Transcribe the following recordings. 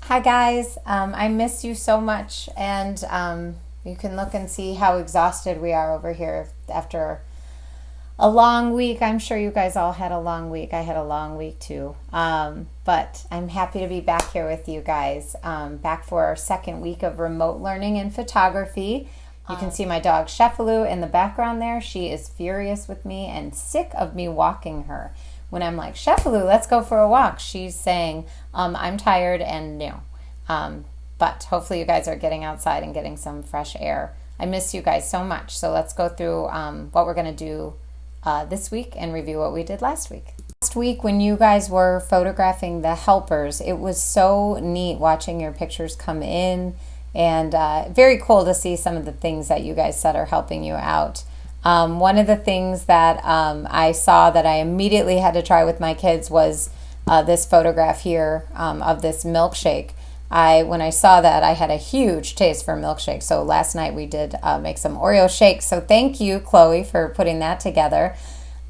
Hi guys, I miss you so much, and you can look and see how exhausted we are over here after a long week. I'm sure you guys all had a long week. I had a long week too, but I'm happy to be back here with you guys, back for our second week of remote learning in photography. You can see my dog Sheffaloo in the background there. She is furious with me and sick of me walking her. When I'm like, Sheffaloo, let's go for a walk, she's saying, I'm tired and no. But hopefully you guys are getting outside and getting some fresh air. I miss you guys so much. So let's go through what we're going to do this week and review what we did last week. Last week when you guys were photographing the helpers, it was so neat watching your pictures come in, and very cool to see some of the things that you guys said are helping you out. One of the things that I saw that I immediately had to try with my kids was this photograph here of this milkshake. When I saw that, I had a huge taste for milkshake. So last night we did make some Oreo shakes. So thank you, Chloe, for putting that together.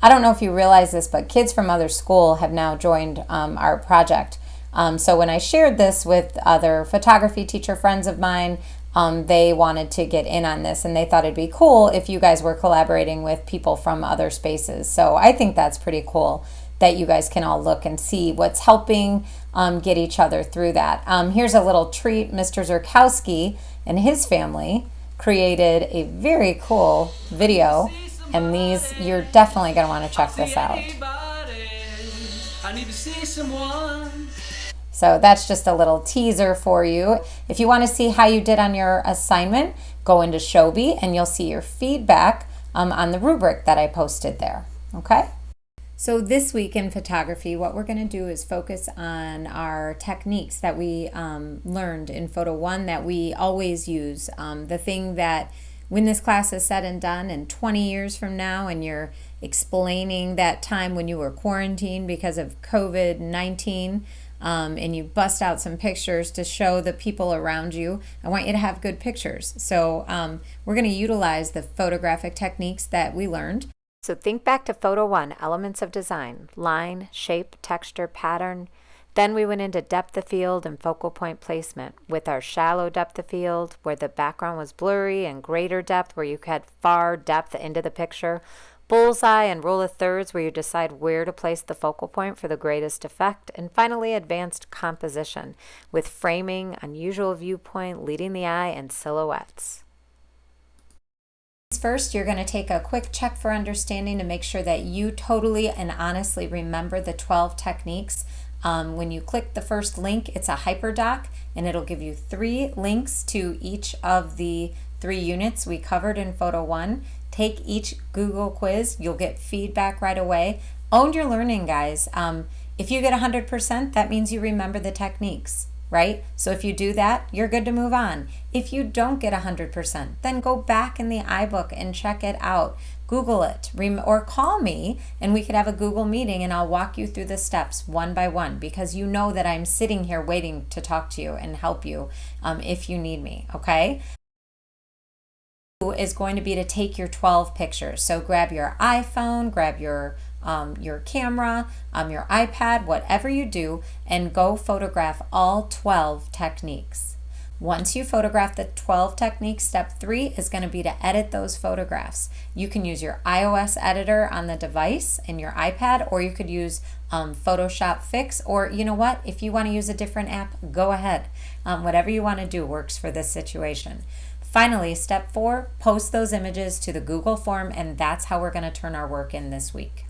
I don't know if you realize this, but kids from other school have now joined our project. So when I shared this with other photography teacher friends of mine, they wanted to get in on this, and they thought it'd be cool if you guys were collaborating with people from other spaces. So I think that's pretty cool that you guys can all look and see what's helping get each other through that. Here's a little treat. Mr. Zurkowski and his family created a very cool video, and these, you're definitely going to want to check this out. I need to see someone. So that's just a little teaser for you. If you want to see how you did on your assignment, go into Shobi and you'll see your feedback on the rubric that I posted there. Okay? So this week in photography, what we're going to do is focus on our techniques that we learned in Photo 1 that we always use. The thing that when this class is said and done and 20 years from now and you're explaining that time when you were quarantined because of COVID-19, and you bust out some pictures to show the people around you, I want you to have good pictures. So we're going to utilize the photographic techniques that we learned. So think back to Photo 1, elements of design, line, shape, texture, pattern. Then we went into depth of field and focal point placement with our shallow depth of field where the background was blurry, and greater depth where you had far depth into the picture. Bullseye and rule of thirds where you decide where to place the focal point for the greatest effect. And finally, advanced composition with framing, unusual viewpoint, leading the eye, and silhouettes. First, you're going to take a quick check for understanding to make sure that you totally and honestly remember the 12 techniques. When you click the first link, it's a hyperdoc, and it'll give you 3 links to each of the 3 units we covered in Photo 1. Take each Google quiz. You'll get feedback right away. Own your learning, guys. If you get 100%, that means you remember the techniques, right? So if you do that, you're good to move on. If you don't get 100%, then go back in the iBook and check it out. Google it, or call me, and we could have a Google meeting, and I'll walk you through the steps one by one, because you know that I'm sitting here waiting to talk to you and help you if you need me, okay? Is going to be to take your 12 pictures. So grab your iPhone, grab your camera, your iPad, whatever you do, and go photograph all 12 techniques. Once you photograph the 12 techniques, step 3 is going to be to edit those photographs. You can use your iOS editor on the device in your iPad, or you could use Photoshop Fix, or you know what, if you want to use a different app, go ahead. Whatever you want to do works for this situation. Finally, step 4, post those images to the Google form, and that's how we're going to turn our work in this week.